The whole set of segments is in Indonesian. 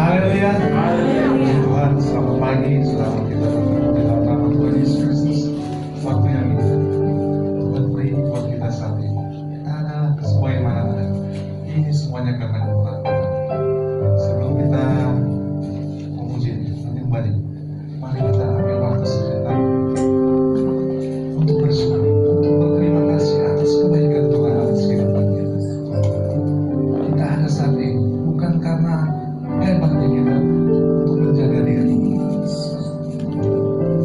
Haleluya. Puji Tuhan, selamat pagi, selamat kita bertemu di dalam nama Tuhan Yesus Kristus. Waktu yang indah, Tuhan beri buat kita saat ini. Kita ada semua yang mana-mana. Ini semuanya karena Tuhan. Sebelum kita memuji, nanti kembali. Mari kita ambil waktu sejenak untuk bersyukur, untuk berterima kasih atas kebaikan Tuhan atas kehidupan kita. Kita ada saat ini bukan karena hebatnya kita untuk menjaga diri,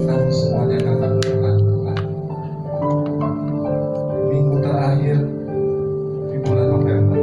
namun semuanya karena Tuhan. Minggu terakhir di bulan November,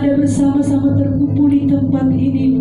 ada bersama-sama terkumpul di tempat ini,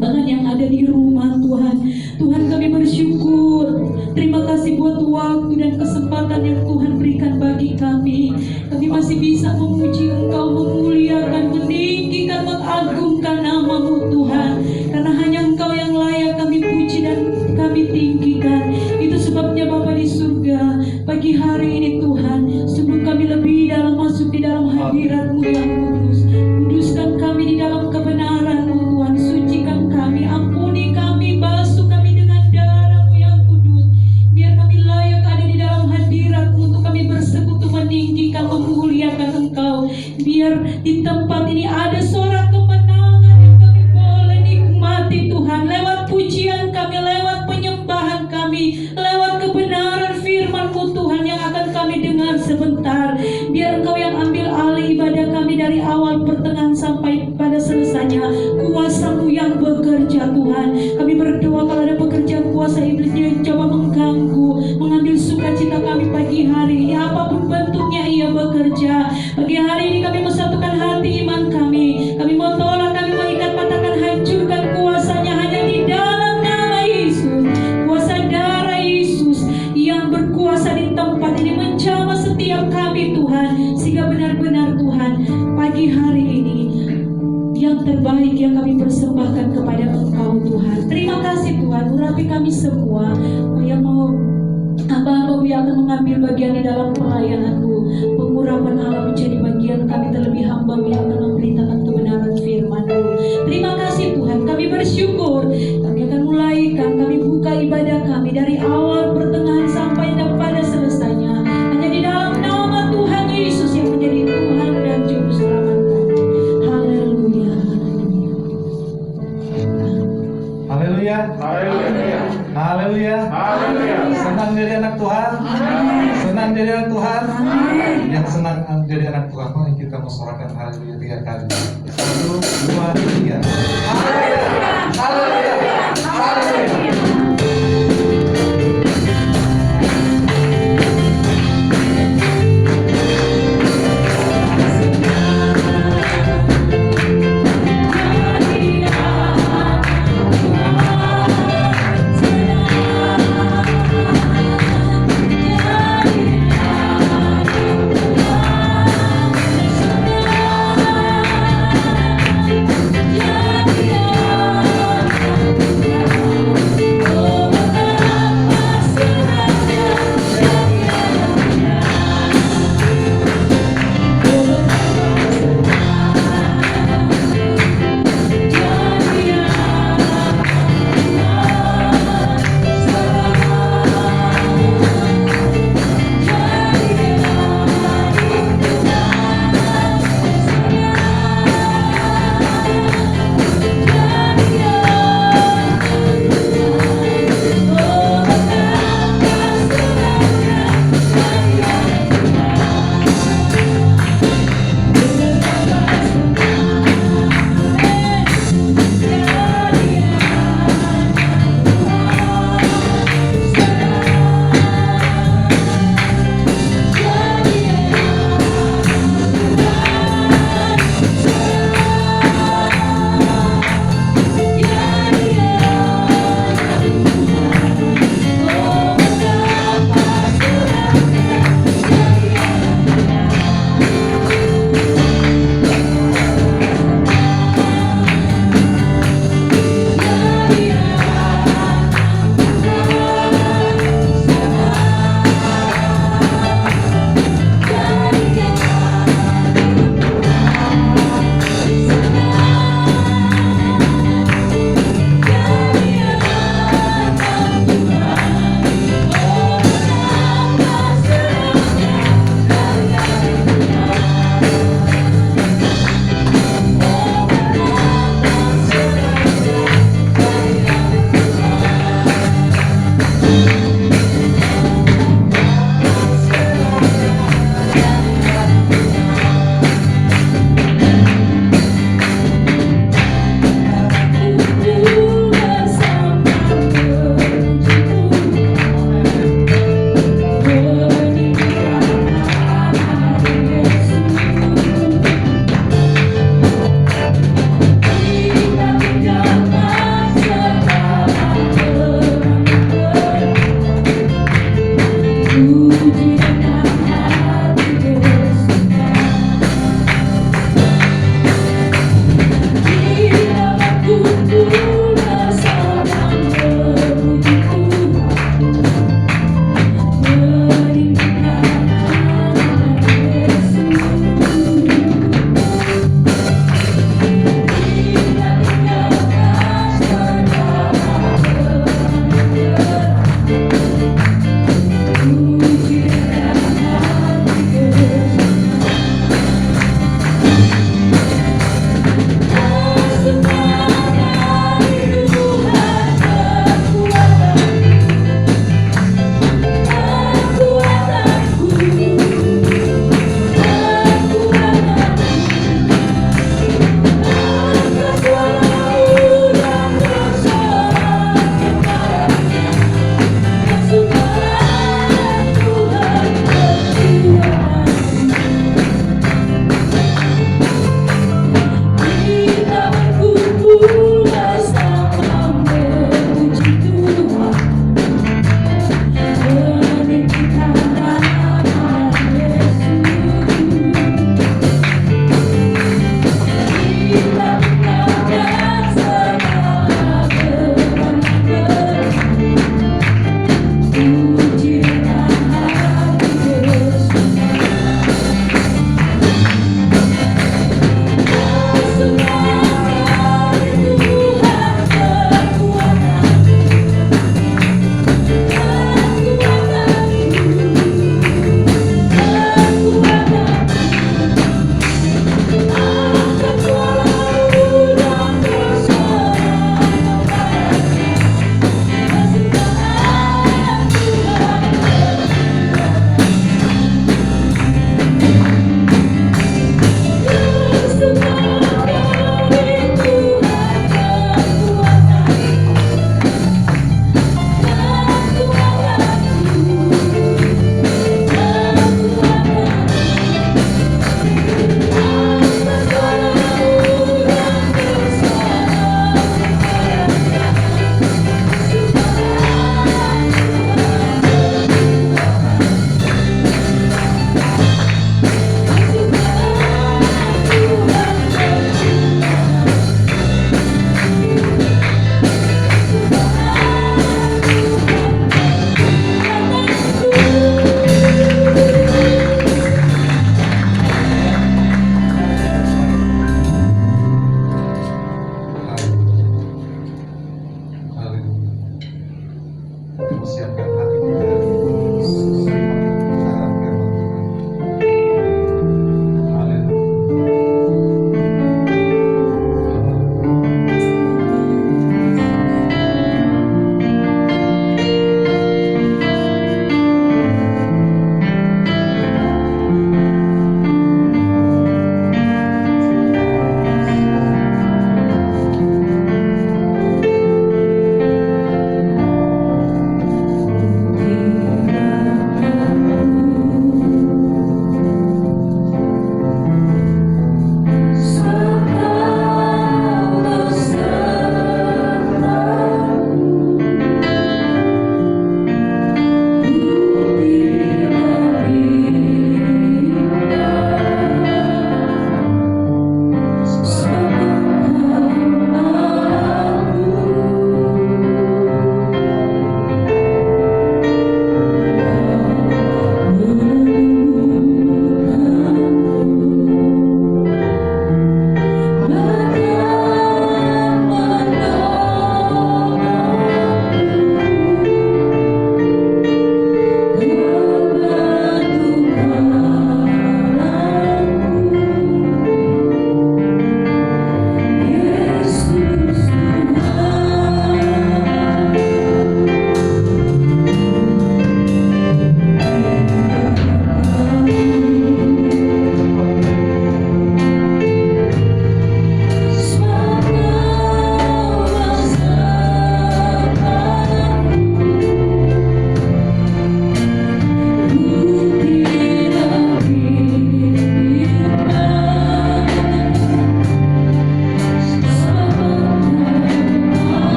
bahkan yang ada di rumah Tuhan. Tuhan, kami bersyukur. Terima kasih buat waktu dan kesempatan yang Tuhan berikan bagi kami. Kami masih bisa memuji Engkau, memuliakan, meninggikan, mengagungkan nama-Mu Tuhan. Karena hanya Engkau yang layak kami puji dan kami tinggikan. Itu sebabnya Bapa di surga, pagi hari ini Tuhan, sebelum kami lebih dalam masuk di dalam hadirat-Mu yang kudus, kuduskan kami di dalam kebenaran-Mu Tuhan. Sucikan kami, ampuni kami, basuh kami dengan darah-Mu yang kudus. Biar kami layak ada di dalam hadirat-Mu untuk kami bersekutu, meninggikan, memuliakan Engkau. Biar di tempat ini ada sorak kemenangan yang kami boleh nikmati Tuhan, lewat pujian kami, lewat penyembahan kami, lewat kebenaran firman-Mu Tuhan yang akan kami dengar sebentar. Biar Engkau yang ambil alih ibadah kami dari awal, pertengahan sampai pada selesainya. Kuasa-Mu yang bekerja Tuhan. Kami berdoa kalau ada pekerjaan kuasa iblis yang coba mengganggu, mengambil sukacita kami pagi hari ini, apapun bentuknya ia bekerja. Pagi hari ini kami mensatukan hati iman kami. Kami mau tolak, kami mengikat, patahkan, hancurkan kuasanya hanya di dalam nama Yesus. Kuasa darah Yesus yang berkuasa di tempat ini, menjamah setiap kami Tuhan, sehingga benar-benar Tuhan pagi hari ini yang terbaik yang kami persembahkan kepada Engkau Tuhan. Terima kasih Tuhan, urapi kami semua yang mau hamba-hamba yang akan mengambil bagian di dalam pelayanan-Mu. Pengurapan Allah menjadi bagian kami, terlebih hamba yang akan memberitakan kebenaran firman-Mu. Terima kasih Tuhan, kami bersyukur. Kami akan mulaikan, kami buka ibadah kami dari awal, pertengahan sampai pada selesainya. Hanya di dalam nama Tuhan Yesus yang menjadi Tuhan dan Juru Selamat kami. Haleluya. Haleluya. Haleluya. Haleluya. Haleluya. Senang jadi anak Tuhan. Senang jadi anak Tuhan. Yang senang jadi anak Tuhan, mari kita mensorakan haleluya 3 kali. 1, 2, 3. Haleluya. Haleluya. Haleluya. Haleluya.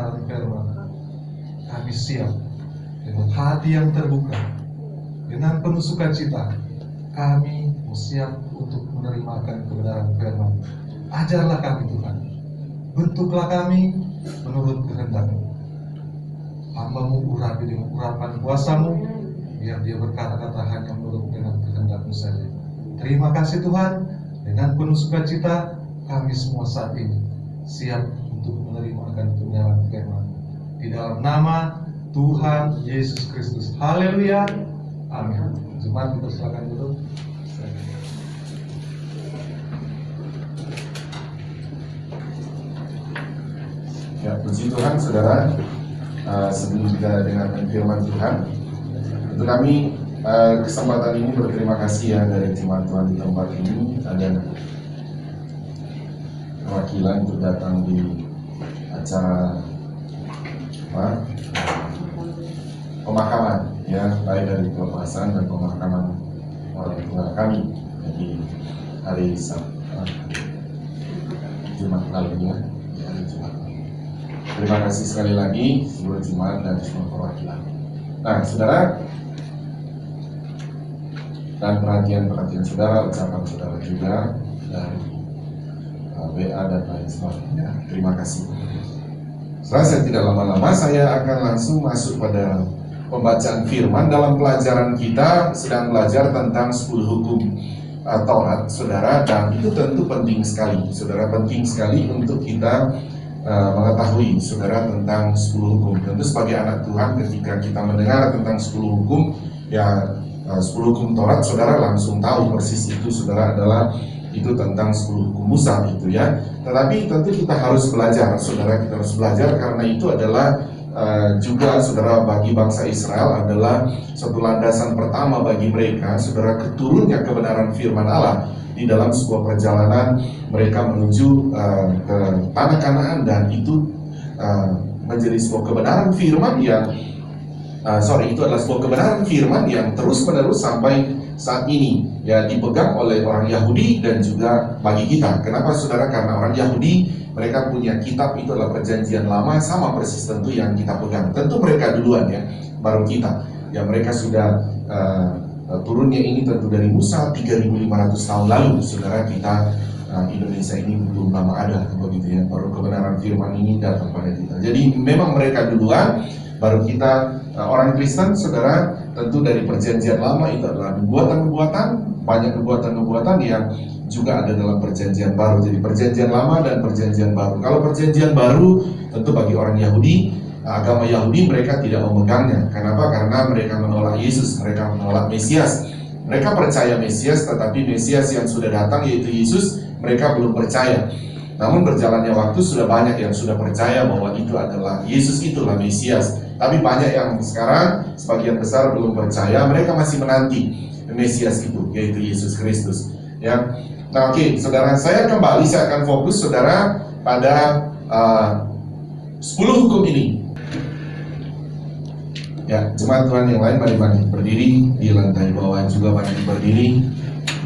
kebenaran firman, kami siap dengan hati yang terbuka, dengan penuh sukacita. Kami siap untuk menerima akan kebenaran firman. Ajarlah kami Tuhan, bentuklah kami menurut kehendak-Mu. Hamba-Mu urapi dengan urapan kuasa-Mu, biar dia berkata-kata hanya menurut dengan kehendak-Mu saja. Terima kasih Tuhan, dengan penuh sukacita kami semua saat ini siap untuk menerima akan kebenaran firman. Di dalam nama Tuhan Yesus Kristus. Haleluya. Amin. Jemaat dipersilakan dulu. Ya, puji Tuhan, saudara. Sebelum kita dengarkan firman Tuhan, untuk kami kesempatan ini berterima kasih ya dari jemaat Tuhan di tempat ini ada perwakilan untuk datang di acara pemakaman ya, baik dari pelepasan dan pemakaman orang tua kami di hari Jumat lalu ya, hari Jumat. Terima kasih sekali lagi seluruh jemaat dan semua perwakilan. Nah, saudara, dan perhatian saudara, ucapan saudara juga dari WA dan lain sebagainya. Terima kasih. Setelah saya tidak lama-lama, saya akan langsung masuk pada pembacaan firman. Dalam pelajaran kita sedang belajar tentang 10 hukum Taurat, saudara, dan itu tentu penting sekali, saudara, penting sekali untuk kita mengetahui, saudara, tentang 10 hukum. Tentu sebagai anak Tuhan, ketika kita mendengar tentang 10 hukum, ya 10 hukum Taurat, saudara langsung tahu persis itu, saudara, adalah itu tentang 10 hukum Musa itu ya. Tetapi tentu kita harus belajar, saudara, kita harus belajar karena itu adalah juga, saudara, bagi bangsa Israel adalah satu landasan pertama bagi mereka, saudara, keturunnya kebenaran firman Allah di dalam sebuah perjalanan mereka menuju ke tanah Kanaan, dan itu menjadi sebuah kebenaran firman yang itu adalah sebuah kebenaran firman yang terus menerus sampai saat ini ya, dipegang oleh orang Yahudi dan juga bagi kita. Kenapa, saudara? Karena orang Yahudi mereka punya kitab, itu adalah perjanjian lama, sama persis tentu yang kita pegang. Tentu mereka duluan ya, baru kita. Ya, mereka sudah turunnya ini tentu dari Musa 3.500 tahun lalu, saudara. Kita Indonesia ini belum lama ada, begitu ya, baru kebenaran firman ini datang pada kita. Jadi memang mereka duluan, baru kita orang Kristen, saudara. Tentu dari perjanjian lama itu adalah nubuatan-nubuatan, banyak nubuatan-nubuatan yang juga ada dalam perjanjian baru. Jadi perjanjian lama dan perjanjian baru. Kalau perjanjian baru tentu bagi orang Yahudi, agama Yahudi, mereka tidak memegangnya. Kenapa? Karena mereka menolak Yesus, mereka menolak Mesias. Mereka percaya Mesias, tetapi Mesias yang sudah datang yaitu Yesus, mereka belum percaya. Namun berjalannya waktu sudah banyak yang sudah percaya bahwa itu adalah Yesus, itulah Mesias. Tapi banyak yang sekarang, sebagian besar belum percaya, mereka masih menanti Mesias itu, yaitu Yesus Kristus. Ya, nah oke, saudara, saya akan fokus, saudara, pada 10 hukum ini. Ya, jemaat Tuhan yang lain, mari berdiri di lantai bawah juga, mari berdiri.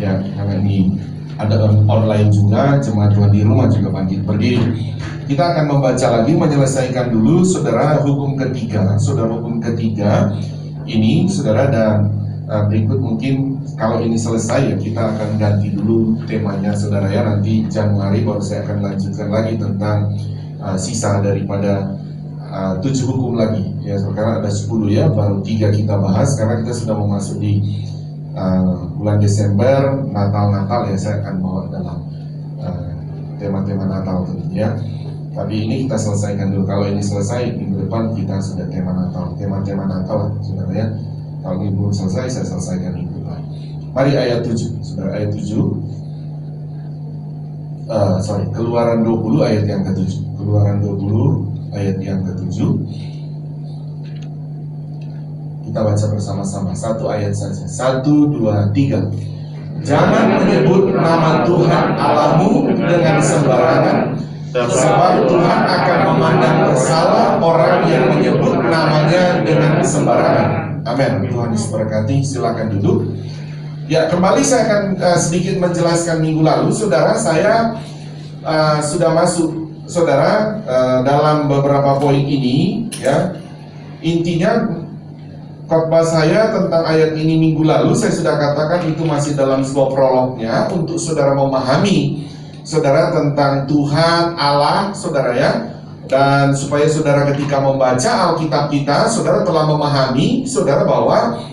Ya, karena ini ada online juga, jemaat Tuhan di rumah juga bangkit berdiri. Kita akan membaca lagi, menyelesaikan dulu, saudara, hukum ketiga. Saudara, hukum ketiga ini, saudara, dan berikut mungkin kalau ini selesai ya, kita akan ganti dulu temanya, saudara ya. Nanti Januari baru saya akan lanjutkan lagi tentang sisa daripada 7 hukum lagi ya. Sekarang ada 10 ya, baru 3 kita bahas karena kita sudah memasuki di bulan Desember, Natal ya. Saya akan bawa dalam tema-tema Natal tentunya. Tapi ini kita selesaikan dulu. Kalau ini selesai, minggu depan kita sudah tema Natal, tema-tema Natal, saudara ya. Kalau ini belum selesai, saya selesaikan minggu depan. Mari ayat 7, saudara, ayat 7. Keluaran 20 ayat yang ke-7. Keluaran 20 ayat yang ke-7. Kita baca bersama-sama, satu ayat saja. 1, 2, 3. Jangan menyebut nama Tuhan Allahmu dengan sembarangan, sebab Tuhan akan memandang bersalah orang yang menyebut namanya dengan sembarangan. Amin. Tuhan Yesus berkati. Silakan duduk. Ya, kembali saya akan sedikit menjelaskan minggu lalu, saudara. Saya sudah masuk saudara, dalam beberapa poin ini, ya, intinya khotbah saya tentang ayat ini minggu lalu saya sudah katakan itu masih dalam sebuah prolognya untuk saudara memahami, saudara, tentang Tuhan Allah, saudara, ya. Dan supaya saudara ketika membaca Alkitab kita, saudara telah memahami, saudara, bahwa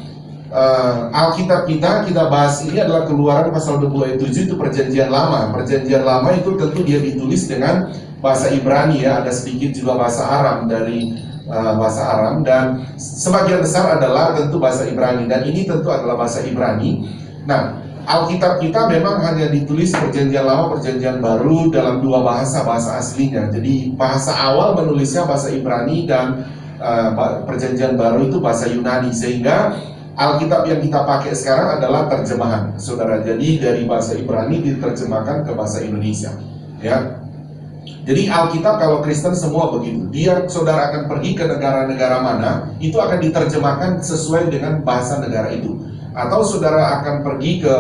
Alkitab kita bahas ini adalah Keluaran pasal 20 ayat 7, itu perjanjian lama. Perjanjian lama itu tentu dia ditulis dengan bahasa Ibrani, ya, ada sedikit juga bahasa Aram dari bahasa Aram, dan sebagian besar adalah tentu bahasa Ibrani, dan ini tentu adalah bahasa Ibrani. Nah, Alkitab kita memang hanya ditulis perjanjian lama, perjanjian baru dalam dua bahasa aslinya. Jadi bahasa awal menulisnya bahasa Ibrani, dan perjanjian baru itu bahasa Yunani, sehingga Alkitab yang kita pakai sekarang adalah terjemahan, saudara. Jadi dari bahasa Ibrani diterjemahkan ke bahasa Indonesia, ya. Jadi Alkitab kalau Kristen semua begitu. Dia, saudara, akan pergi ke negara-negara mana, itu akan diterjemahkan sesuai dengan bahasa negara itu. Atau saudara akan pergi ke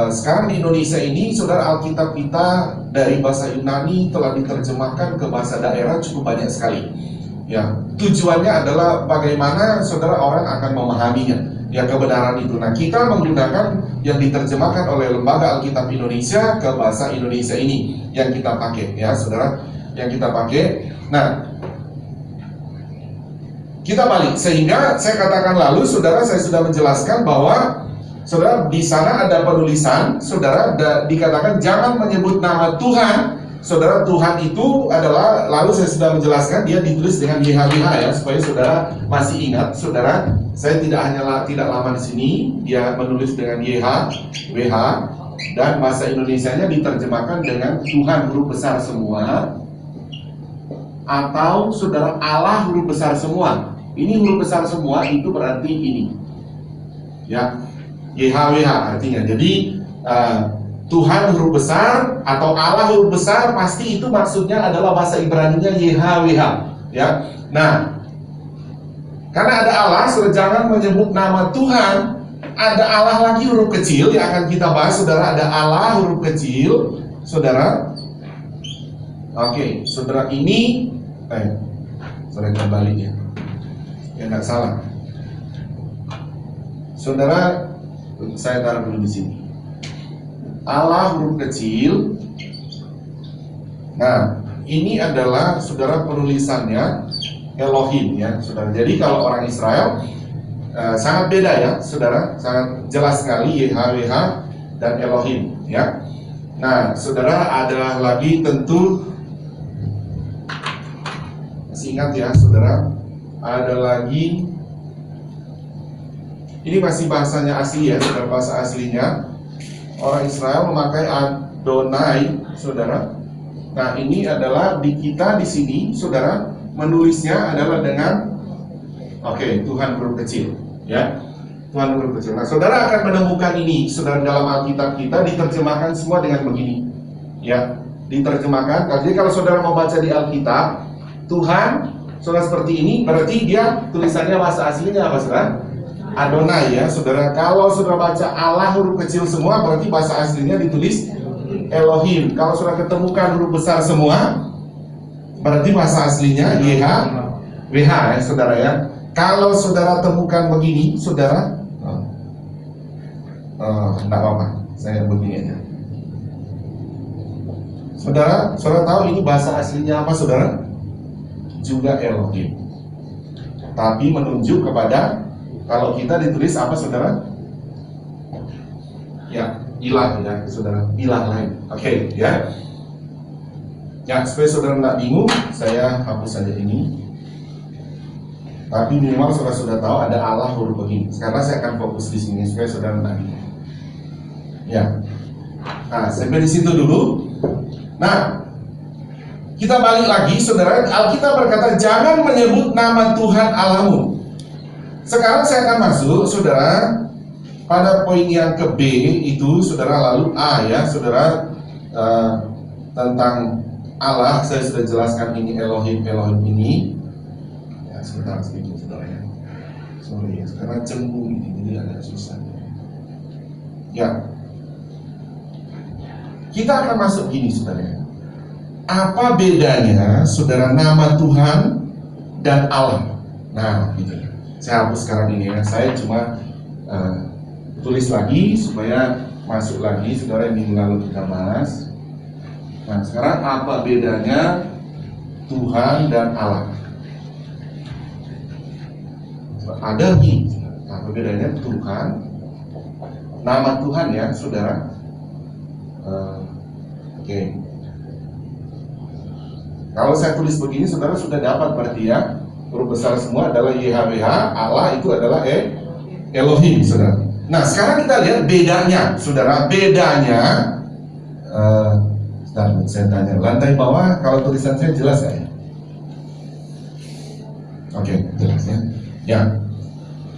sekarang di Indonesia ini, saudara, Alkitab kita dari bahasa Yunani telah diterjemahkan ke bahasa daerah cukup banyak sekali. Ya, tujuannya adalah bagaimana saudara orang akan memahaminya, ya, kebenaran itu. Nah, kita menggunakan yang diterjemahkan oleh Lembaga Alkitab Indonesia ke bahasa Indonesia ini yang kita pakai, ya, saudara, yang kita pakai. Nah, kita balik, sehingga saya katakan lalu, saudara, saya sudah menjelaskan bahwa, saudara, di sana ada penulisan, saudara, dikatakan jangan menyebut nama Tuhan. Saudara, Tuhan itu adalah, lalu saya sudah menjelaskan, dia ditulis dengan YHWH, ya, supaya saudara masih ingat, saudara. Saya tidak lama di sini, dia menulis dengan YHWH, dan bahasa Indonesianya diterjemahkan dengan Tuhan huruf besar semua, atau saudara Allah huruf besar semua. Ini huruf besar semua itu berarti ini, ya, YHWH artinya. Jadi Tuhan huruf besar atau Allah huruf besar, pasti itu maksudnya adalah bahasa Ibraninya YHWH, ya. Nah, karena ada Allah, saudara, jangan menyebut nama Tuhan. Ada Allah lagi huruf kecil yang akan kita bahas, saudara. Ada Allah huruf kecil, saudara. Oke, saudara, ini saudara kembali, ya. Ya, nggak salah. Saudara, saya taruh dulu di sini. Allah huruf kecil. Nah, ini adalah, saudara, penulisannya Elohim, ya, saudara. Jadi kalau orang Israel sangat beda, ya, saudara, sangat jelas sekali YHWH dan Elohim, ya. Nah, saudara, ada lagi tentu, masih ingat, ya, saudara, ada lagi, ini masih bahasanya asli, ya, saudara, bahasa aslinya. Orang Israel memakai Adonai, saudara. Nah, ini adalah di kita di sini, saudara, menulisnya adalah dengan Tuhan huruf kecil, ya, Tuhan huruf kecil. Nah, saudara akan menemukan ini, saudara, dalam Alkitab kita diterjemahkan semua dengan begini, ya, diterjemahkan. Jadi kalau saudara mau baca di Alkitab Tuhan, saudara, seperti ini, berarti dia tulisannya bahasa aslinya apa, saudara? Adonai, ya, saudara. Kalau saudara baca Allah huruf kecil semua, berarti bahasa aslinya ditulis Elohim. Kalau saudara ketemukan huruf besar semua, berarti bahasa aslinya YHWH, ya, saudara, ya. Kalau saudara temukan begini, saudara, enggak apa-apa, saya begini aja. Saudara tahu ini bahasa aslinya apa, saudara? Juga Elohim. Tapi menunjuk kepada, kalau kita ditulis apa, saudara? Ya, ilah, ya, saudara, ilah lain. Oke, ya. Ya, supaya saudara tidak bingung, saya hapus saja ini. Tapi minimal saudara sudah tahu ada Allah huruf begini. Sekarang saya akan fokus di sini supaya saudara tidak bingung. Ya. Nah, sampai di situ dulu. Nah, kita balik lagi, saudara. Alkitab berkata jangan menyebut nama Tuhan Allahmu. Sekarang saya akan masuk, saudara, pada poin yang ke B itu, saudara, lalu A, ya, saudara, tentang Allah. Saya sudah jelaskan ini Elohim ini. Ya, sebentar sedikit, saudara, ya. Sorry, ya, karena cembung ini, jadi agak susah. Ya, kita akan masuk gini, saudara. apa bedanya saudara nama Tuhan dan Allah? Nah, gitu. Saya hapus sekarang ini ya. Saya cuma tulis lagi supaya masuk lagi, saudara, yang minggu lalu kita bahas. Nah, sekarang apa bedanya Tuhan dan Allah? Ada nih, apa bedanya Tuhan, nama Tuhan ya, saudara. Oke. Kalau saya tulis begini, saudara sudah dapat berarti ya. Huruf besar semua adalah YHWH, Allah itu adalah Elohim, saudara. Nah, sekarang kita lihat bedanya, saudara. Bedanya, saya tanya, lantai bawah kalau tulisan saya jelas nggak ya? Oke, jelas ya. Ya,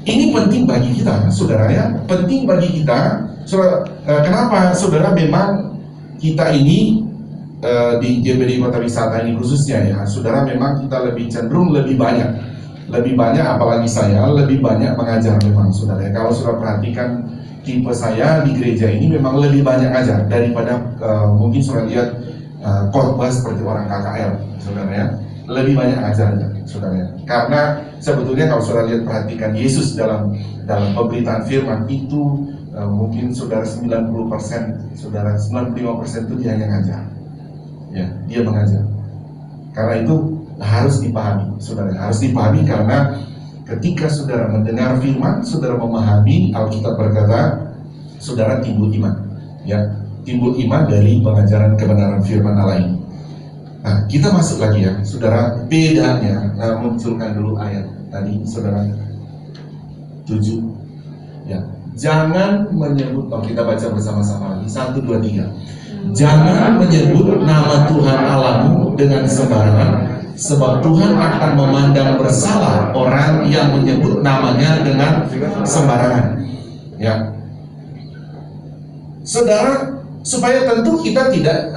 ini penting bagi kita, saudara ya. Penting bagi kita, saudara. Kenapa, saudara? Memang kita ini di GBD Kota Wisata ini khususnya ya, saudara, memang kita lebih cenderung lebih banyak, apalagi saya lebih banyak mengajar memang, saudara. Kalau saudara perhatikan tipe saya di gereja ini memang lebih banyak ajar daripada mungkin saudara lihat khotbah seperti orang KKL, saudara ya. Lebih banyak ajarnya, saudara ya. Karena sebetulnya kalau saudara lihat perhatikan Yesus dalam pemberitaan firman itu mungkin saudara 90%, saudara 95% itu dia hanya ngajar. Ya, dia mengajar. Karena itu harus dipahami, saudara. Harus dipahami karena ketika saudara mendengar firman, saudara memahami, Alkitab berkata, saudara timbul iman. Ya, timbul iman dari pengajaran kebenaran firman Allah ini. Nah, kita masuk lagi ya, saudara. Bedanya, munculkan dulu ayat tadi, saudara. 7. Ya, jangan menyebut, kita baca bersama-sama lagi. 1, 2, 3. Jangan menyebut nama Tuhan Allahmu dengan sembarangan, sebab Tuhan akan memandang bersalah orang yang menyebut namanya dengan sembarangan. Ya, saudara, supaya tentu kita tidak,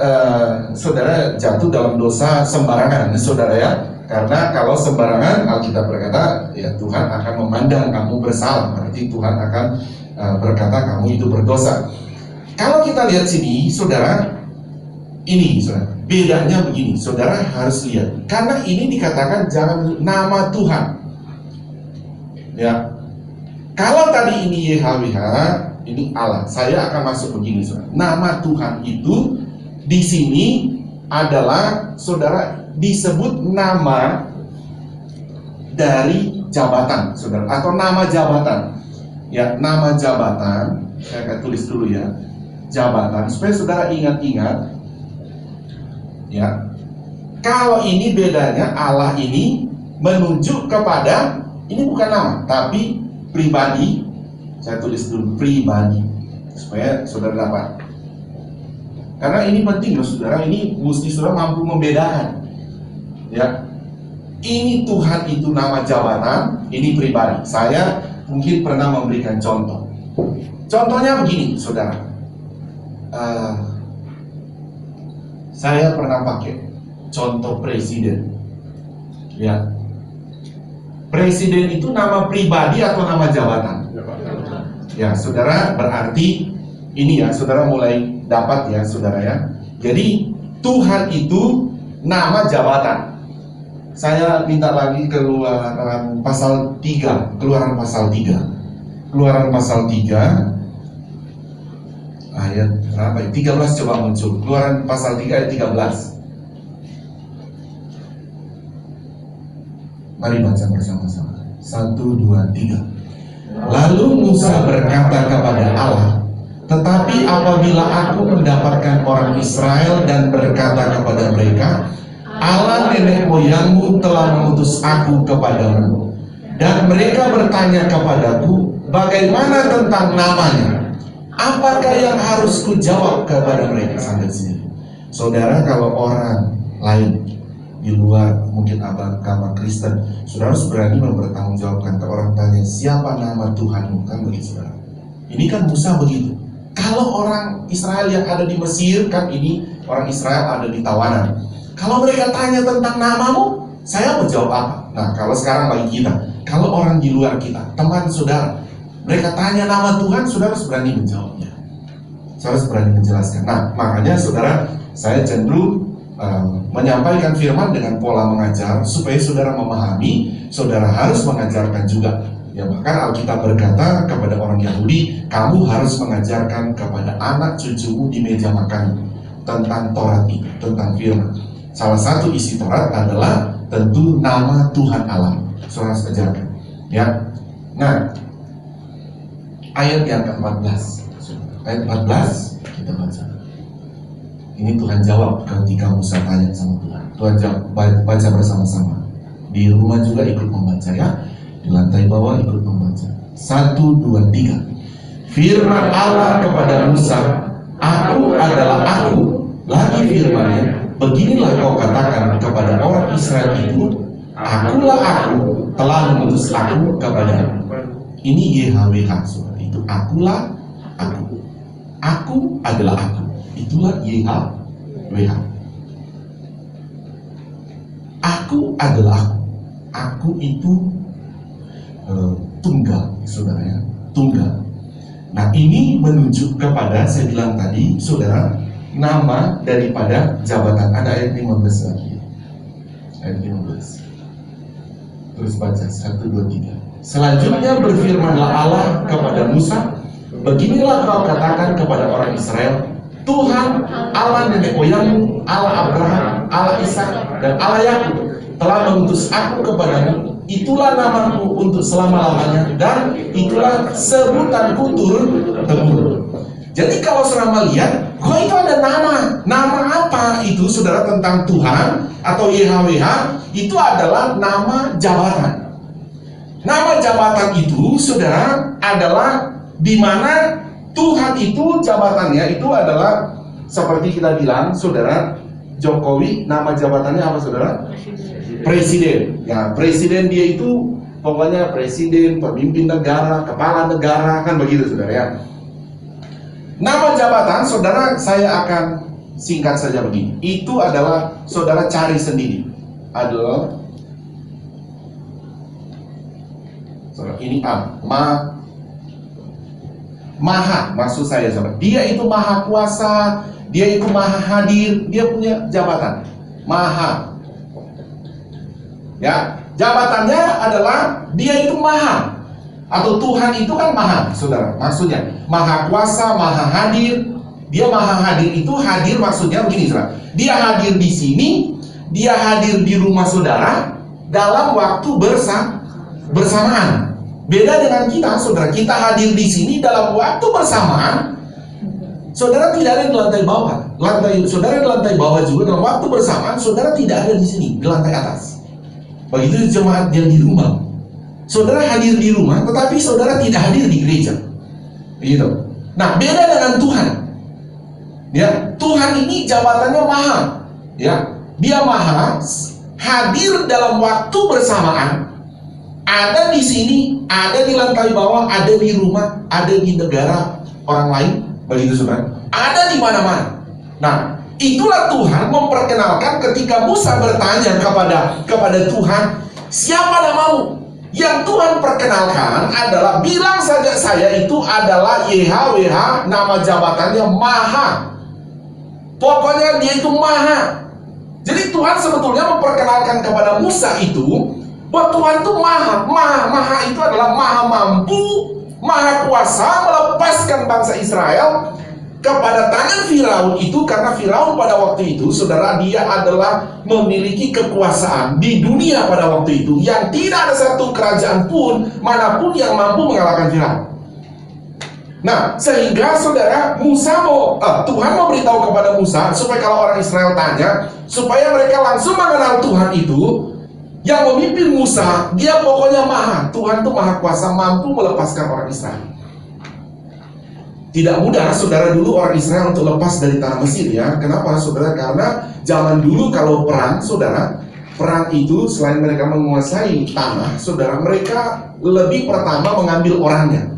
saudara, jatuh dalam dosa sembarangan, saudara ya. Karena kalau sembarangan, Alkitab berkata, ya Tuhan akan memandang kamu bersalah. Berarti Tuhan akan berkata kamu itu berdosa. Kalau kita lihat sini, saudara, ini, saudara, bedanya begini, saudara harus lihat. Karena ini dikatakan jangan nama Tuhan. Ya, kalau tadi ini YHWH, ini Allah. Saya akan masuk begini, saudara. Nama Tuhan itu di sini adalah, saudara, disebut nama dari jabatan, saudara, atau nama jabatan. Ya, nama jabatan. Saya akan tulis dulu ya. Jabatan, supaya saudara ingat-ingat ya. Kalau ini bedanya, Allah ini menunjuk kepada, ini bukan nama tapi pribadi. Saya tulis dulu pribadi supaya saudara dapat, karena ini penting loh, saudara. Ini mesti saudara mampu membedakan ya. Ini Tuhan itu nama jabatan, ini pribadi. Saya mungkin pernah memberikan contoh. Contohnya begini, saudara. Saya pernah pakai contoh presiden. Ya, presiden itu nama pribadi atau nama jabatan? Ya, saudara, berarti ini ya, saudara mulai dapat ya, saudara ya. Jadi Tuhan itu nama jabatan. Saya minta lagi Keluaran pasal 3, Keluaran pasal 3. Keluaran pasal 3 ayat berapa ya? 13 coba muncul. Keluaran pasal 3 ayat 13. Mari baca bersama-sama. 1, 2, 3. Lalu Musa berkata kepada Allah, tetapi apabila aku mendapatkan orang Israel dan berkata kepada mereka, Allah nenek moyangmu telah mengutus aku kepadamu, dan mereka bertanya kepadaku, bagaimana tentang namanya? Apakah yang harus ku jawab kepada mereka? Sampai sini, saudara. Kalau orang lain di luar mungkin agama Kristen, saudara harus berani mempertanggungjawabkan. Ke orang tanya, siapa nama Tuhanmu? Kan begitu, saudara. Ini kan Musa begitu. Kalau orang Israel yang ada di Mesir, kan ini orang Israel ada di tawanan. Kalau mereka tanya tentang namamu, saya mau jawab apa? Nah, kalau sekarang bagi kita, kalau orang di luar kita, teman saudara, mereka tanya nama Tuhan, saudara harus berani menjawabnya. Saudara harus berani menjelaskan. Nah, makanya saudara, saya cenderung menyampaikan firman dengan pola mengajar supaya saudara memahami, saudara harus mengajarkan juga. Ya, bahkan Alkitab berkata kepada orang Yahudi, kamu harus mengajarkan kepada anak cucumu di meja makan tentang Taurat itu, tentang firman. Salah satu isi Taurat adalah tentu nama Tuhan Allah. Saudara harus ajarkan. Ya. Nah, ayat yang ke-14. Ayat 14 kita baca. Ini Tuhan jawab ketika Musa tanya sama Tuhan. Tuhan jawab, baca bersama-sama. Di rumah juga ikut membaca ya. Di lantai bawah ikut membaca. 1, 2, 3. Firman Allah kepada Musa, aku adalah aku. Lagi firman-Nya, beginilah kau katakan kepada orang Israel itu, akulah aku, telah mengutus aku kepada. Ini YHWH, saudara. Itu akulah aku. Aku adalah aku. Itulah YHWH. Aku adalah aku. Aku itu tunggal, saudara ya. Tunggal. Nah, ini menunjuk kepada, saya bilang tadi, saudara, nama daripada jabatan. Ada ayat 15 lagi. Ayat 15. Terus baca 1, 2, 3. Selanjutnya berfirmanlah Allah kepada Musa, beginilah kau katakan kepada orang Israel, Tuhan Allah nenek moyangmu, Allah Abraham, Allah Ishak, dan Allah Yakub telah mengutus aku kepadamu. Itulah namaku untuk selama-lamanya, dan itulah sebutanku turun-temurun. Jadi kalau saudara melihat, kok itu ada nama. Nama apa itu, saudara, tentang Tuhan atau YHWH? Itu adalah nama jabatan. Nama jabatan itu, saudara, adalah di mana Tuhan itu jabatannya itu adalah seperti kita bilang, saudara, Jokowi, nama jabatannya apa, saudara? Presiden. Ya, presiden dia itu pokoknya presiden, pemimpin negara, kepala negara, kan begitu, saudara ya. Nama jabatan, saudara, saya akan singkat saja begini. Itu adalah saudara cari sendiri. Adalah saudara, ini maha, maksud saya, saudara. Dia itu maha kuasa, dia itu maha hadir, dia punya jabatan maha. Ya, jabatannya adalah dia itu maha, atau Tuhan itu kan maha, saudara. Maksudnya maha kuasa, maha hadir. Dia maha hadir itu hadir maksudnya begini, saudara. Dia hadir di sini, dia hadir di rumah saudara dalam waktu bersamaan. Beda dengan kita, saudara. Kita hadir di sini dalam waktu bersamaan. Saudara tidak ada di lantai bawah. Saudara di lantai bawah juga dalam waktu bersamaan. Saudara tidak ada di sini di lantai atas. Begitu jemaat yang di rumah. Saudara hadir di rumah, tetapi saudara tidak hadir di gereja. Begitu. Nah, beda dengan Tuhan. Ya, Tuhan ini jabatannya maha. Ya, dia maha, hadir dalam waktu bersamaan. Ada di sini, ada di lantai bawah, ada di rumah, ada di negara orang lain. Begitu, saudara. Ada di mana-mana. Nah, itulah Tuhan memperkenalkan ketika Musa bertanya kepada Tuhan, siapa namamu? Yang Tuhan perkenalkan adalah, bilang saja saya itu adalah YHWH, nama jabatannya maha. Pokoknya dia itu maha. Jadi Tuhan sebetulnya memperkenalkan kepada Musa itu bahwa Tuhan itu maha. Maha itu adalah maha mampu, maha kuasa melepaskan bangsa Israel kepada tangan Firaun itu, karena Firaun pada waktu itu, saudara, dia adalah memiliki kekuasaan di dunia pada waktu itu yang tidak ada satu kerajaan pun manapun yang mampu mengalahkan Firaun. Nah, sehingga saudara, Tuhan memberitahu kepada Musa supaya kalau orang Israel tanya, supaya mereka langsung mengenal Tuhan itu. Yang memimpin Musa, dia pokoknya maha. Tuhan itu maha kuasa, mampu melepaskan orang Israel. Tidak mudah, saudara, dulu orang Israel untuk lepas dari tanah Mesir, ya. Kenapa, saudara? Karena zaman dulu kalau perang, saudara, perang itu selain mereka menguasai tanah, saudara, mereka lebih pertama mengambil orangnya.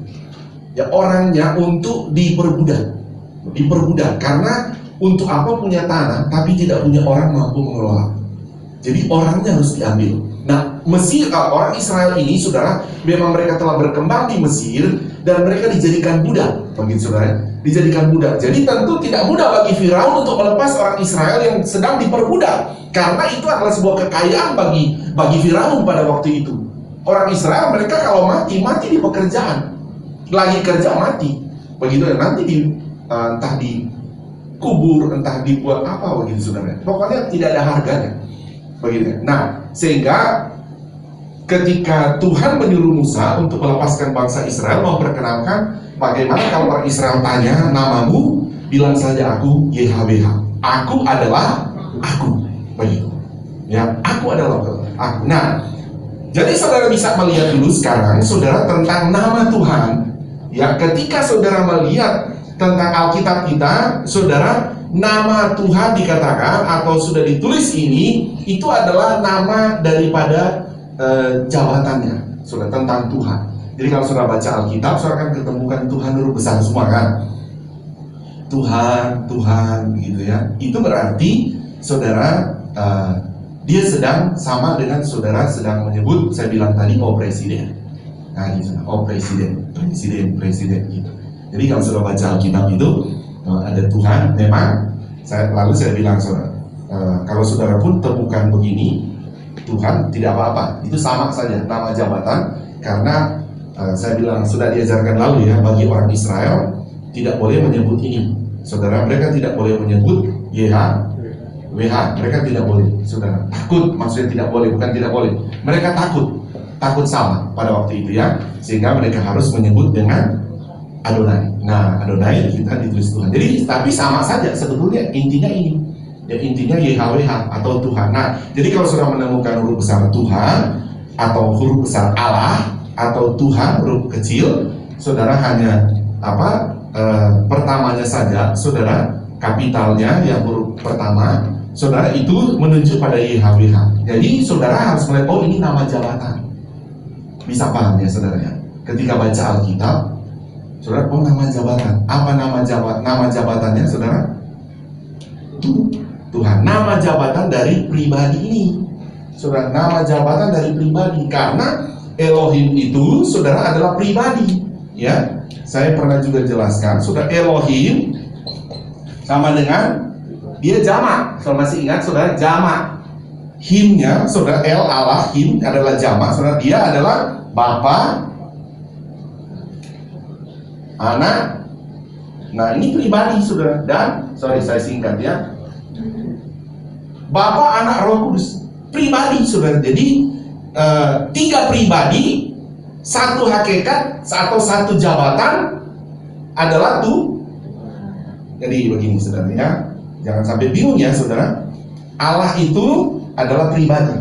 Ya, orangnya untuk diperbudak. Karena untuk apa punya tanah, tapi tidak punya orang mampu mengelola. Jadi orangnya harus diambil. Nah, Mesir, orang Israel ini, saudara, memang mereka telah berkembang di Mesir dan mereka dijadikan budak, begitu saudara, dijadikan budak. Jadi tentu tidak mudah bagi Firaun untuk melepas orang Israel yang sedang diperbudak, karena itu adalah sebuah kekayaan bagi Firaun pada waktu itu. Orang Israel mereka kalau mati di pekerjaan, lagi kerja mati, begitu ya, nanti entah dikubur, entah dibuat apa begitu saudara. Pokoknya tidak ada harganya. Begitu. Nah, sehingga ketika Tuhan menyuruh Musa untuk melepaskan bangsa Israel, memperkenalkan bagaimana kalau orang Israel tanya namamu, bilang saja aku YHWH. Aku adalah aku. Begitu. Ya, aku adalah aku. Nah, jadi saudara bisa melihat dulu sekarang, saudara, tentang nama Tuhan. Ya, ketika saudara melihat tentang Alkitab kita, saudara, nama Tuhan dikatakan atau sudah ditulis ini, itu adalah nama daripada jabatannya, sudah tentang Tuhan. Jadi kalau saudara baca Alkitab, saudara akan ketemukan Tuhan huruf besar semua kan? Tuhan, gitu ya. Itu berarti saudara, dia sedang sama dengan saudara sedang menyebut, saya bilang tadi, oh presiden. Nah, ini oh presiden gitu. Jadi kalau saudara baca Alkitab itu ada Tuhan, memang saya bilang saudara, kalau saudara pun temukan begini, Tuhan tidak apa-apa, itu sama saja nama jabatan, karena saya bilang sudah diajarkan lalu ya, bagi orang Israel tidak boleh menyebut ini, saudara, mereka tidak boleh menyebut YHWH, mereka tidak boleh, saudara, takut, maksudnya tidak boleh, bukan tidak boleh, mereka takut salah pada waktu itu ya, sehingga mereka harus menyebut dengan Adonai. Nah, Adonai kita ditulis Tuhan. Jadi, tapi sama saja sebetulnya intinya ini. Ya, intinya YHWH atau Tuhan. Nah, jadi kalau sudah menemukan huruf besar Tuhan atau huruf besar Allah atau Tuhan huruf kecil, saudara hanya pertamanya saja, saudara, kapitalnya yang huruf pertama, saudara, itu menunjuk pada YHWH. Jadi, saudara harus melihat, oh ini nama jabatan. Bisa paham ya, saudara ya? Ketika baca Alkitab, saudara, oh nama jabatan. Apa nama jabatannya, saudara? Tuhan. Nama jabatan dari pribadi ini, saudara. Nama jabatan dari pribadi, karena Elohim itu, saudara, adalah pribadi. Ya, saya pernah juga jelaskan, saudara, Elohim sama dengan dia jamak. Saudara masih ingat, saudara, jamak. Himnya, saudara, El Allah, Him adalah jamak, saudara. Dia adalah Bapa, Anak. Nah, ini pribadi, saudara. Dan saya singkat ya, Bapa, Anak, Roh Kudus, pribadi, saudara. Jadi tiga pribadi, satu hakikat atau satu jabatan adalah tuh. Jadi begini, saudara ya, jangan sampai bingung ya, saudara. Allah itu adalah pribadi.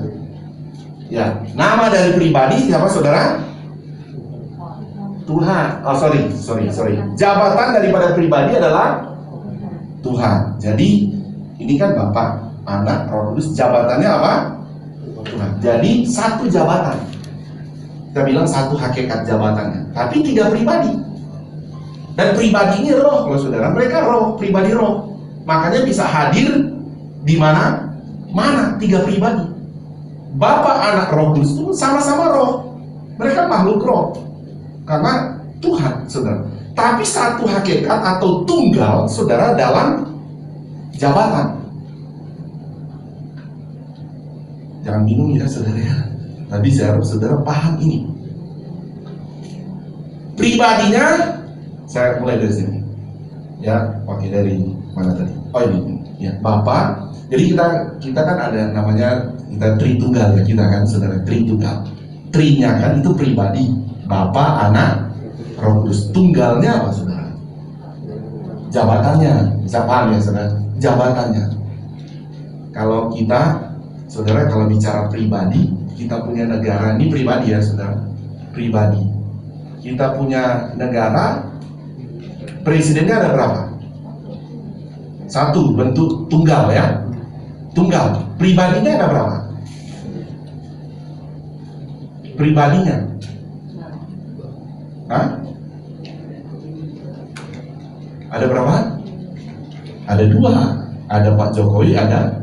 Ya, nama dari pribadi siapa, saudara? Tuhan. Oh, sorry. Jabatan daripada pribadi adalah Tuhan. Jadi ini kan Bapa, Anak, Roh Kudus, jabatannya apa? Tuhan. Jadi satu jabatan. Kita bilang satu hakikat jabatannya, tapi tiga pribadi. Dan pribadi ini roh, kalau saudara, mereka roh, pribadi roh. Makanya bisa hadir di mana? Tiga pribadi. Bapa, Anak, Roh Kudus itu sama-sama roh. Mereka makhluk roh. Karena Tuhan, saudara. Tapi satu hakikat atau tunggal, saudara, dalam jabatan. Jangan bingung ya, saudara ya. Tadi saya harap saudara paham ini. Pribadinya, saya mulai dari sini. Ya, oke, dari mana tadi? Oh ini, ya, Bapa. Jadi kita kan ada namanya, kita Tritunggal ya, kita kan, saudara, Tritunggal. Trinya kan itu pribadi, Bapa, Anak, Roh Kudus. Tunggalnya apa, saudara? Jabatannya. Bisa paham ya, saudara? Jabatannya. Kalau kita, saudara, kalau bicara pribadi, kita punya negara, ini pribadi ya, saudara, pribadi. Kita punya negara, presidennya ada berapa? Satu, bentuk tunggal ya, tunggal. Pribadinya ada berapa? Pribadinya? Hah? Ada berapa? Ada dua. Ada Pak Jokowi, ada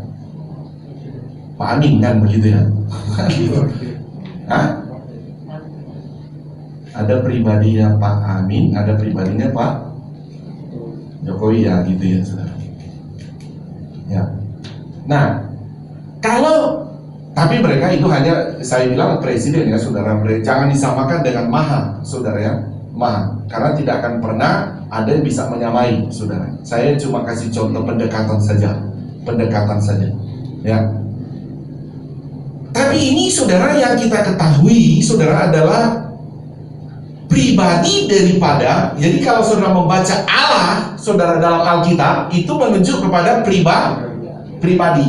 Pak Amin kan begitu ya. Hah? Ada pribadinya Pak Amin, ada pribadinya Pak Jokowi ya gitu ya saudara. Ya. Nah, tapi mereka itu hanya, saya bilang presiden ya saudara, jangan disamakan dengan maha saudara ya, maha, karena tidak akan pernah ada yang bisa menyamai saudara. Saya cuma kasih contoh pendekatan saja ya. Tapi ini saudara yang kita ketahui saudara adalah pribadi daripada, jadi kalau saudara membaca Allah saudara dalam Alkitab itu menunjuk kepada pribadi.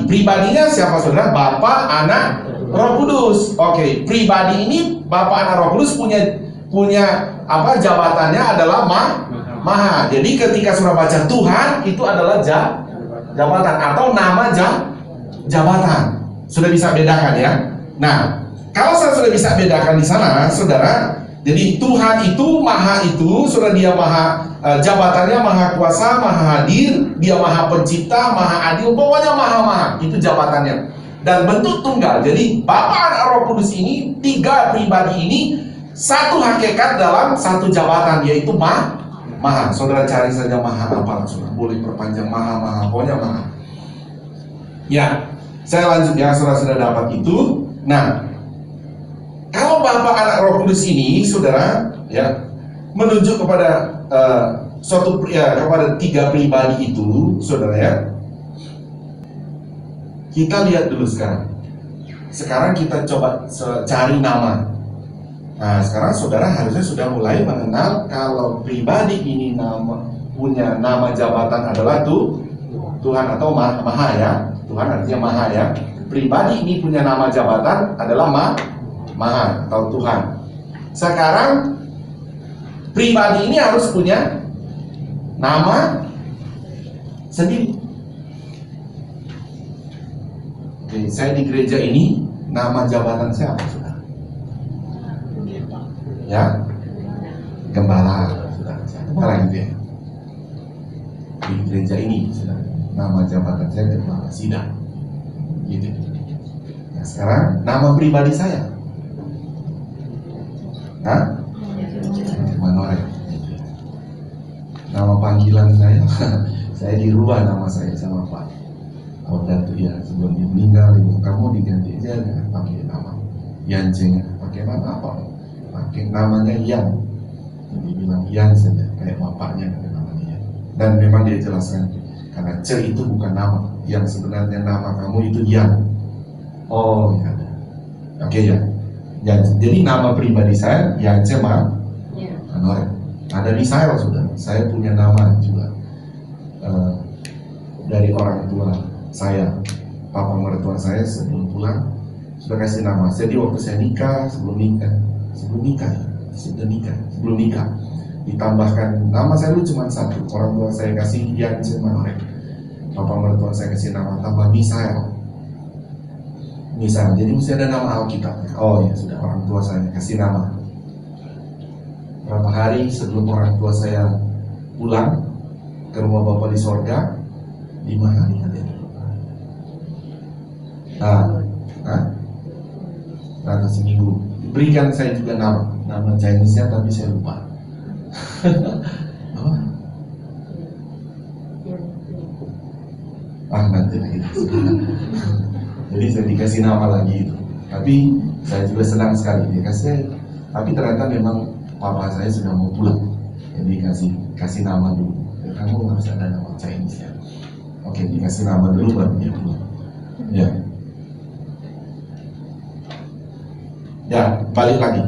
Pribadinya siapa saudara? Bapa, Anak, Roh Kudus. Oke, pribadi ini Bapa, Anak, Roh Kudus punya apa? Jabatannya adalah Maha. Jadi ketika saudara baca Tuhan itu adalah jabatan atau nama jabatan. Sudah bisa bedakan ya. Nah, kalau saudara sudah bisa bedakan di sana, saudara. Jadi Tuhan itu Maha itu, saudara, dia Maha, jabatannya Maha Kuasa, Maha Hadir, dia Maha Pencipta, Maha Adil, pokoknya Maha, itu jabatannya. Dan bentuk tunggal. Jadi Bapa, Anak, Roh Kudus ini, tiga pribadi ini satu hakikat dalam satu jabatan, yaitu Maha. Saudara cari saja Maha apa, saudara boleh perpanjang Maha, pokoknya Maha. Ya, saya lanjut ya, saudara sudah dapat itu. Nah, kalau Bapa, Anak, Roh Kudus ini, saudara, ya, menunjuk kepada kepada tiga pribadi itu, saudara ya. Kita lihat dulu sekarang. Sekarang kita coba cari nama. Nah, sekarang saudara harusnya sudah mulai mengenal kalau pribadi ini punya nama jabatan adalah Tuhan atau Maha ya. Tuhan artinya Maha ya. Pribadi ini punya nama jabatan adalah Maha atau Tuhan. Sekarang pribadi ini harus punya nama sendiri. Oke, saya di gereja ini nama jabatan saya apa saudara? Ya, gembala saudara. Gembala gitu ya. Di gereja ini saudara, nama jabatan saya gembala sidang. Gitu. Nah, sekarang nama pribadi saya. Hah? Manorek. Nama panggilan saya dirubah nama saya sama Pak Oda tuh ya, sebelum dia meninggal ibu kamu diganti aja ya, pakai nama Yanceng, pakai nama apa? Pakai namanya Yan. Jadi bilang Yan saja, kayak bapaknya kayak namanya Yan. Dan memang dia jelaskan karena C itu bukan nama, yang sebenarnya nama kamu itu Yan. Oh ya, oke ya. Jadi nama pribadi saya Yance Manorek. Ada di saya sudah. Saya punya nama juga dari orang tua saya, papa mertua saya sebelum pulang sudah kasih nama. Jadi waktu saya nikah, sebelum nikah ditambahkan nama saya dulu cuma satu. Orang tua saya kasih Yance Manorek. Papa mertua saya kasih nama tambah Misal, jadi mesti ada nama Alkitab. Oh ya sudah, orang tua saya kasih nama. Berapa hari sebelum orang tua saya pulang ke rumah Bapa di sorga, 5 hari ada. Atau seminggu. Berikan saya juga nama Chinese-nya tapi saya lupa. Nanti lagi. Jadi saya dikasih nama lagi itu. Tapi saya juga senang sekali dikasih. Tapi ternyata memang papa saya sudah mau pulang. Jadi kasih nama dulu. Kamu harus ada nama Chinese ya. Oke, dikasih nama dulu baru dia pulang. Ya. Ya, balik lagi.